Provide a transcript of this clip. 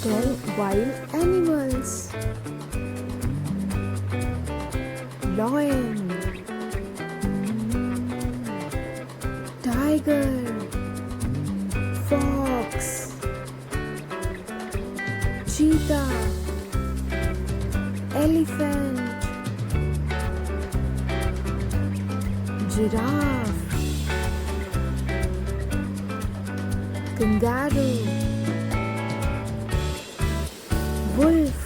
10 wild animals. Lion, tiger, fox, cheetah, elephant, giraffe, kangaroo, wolf,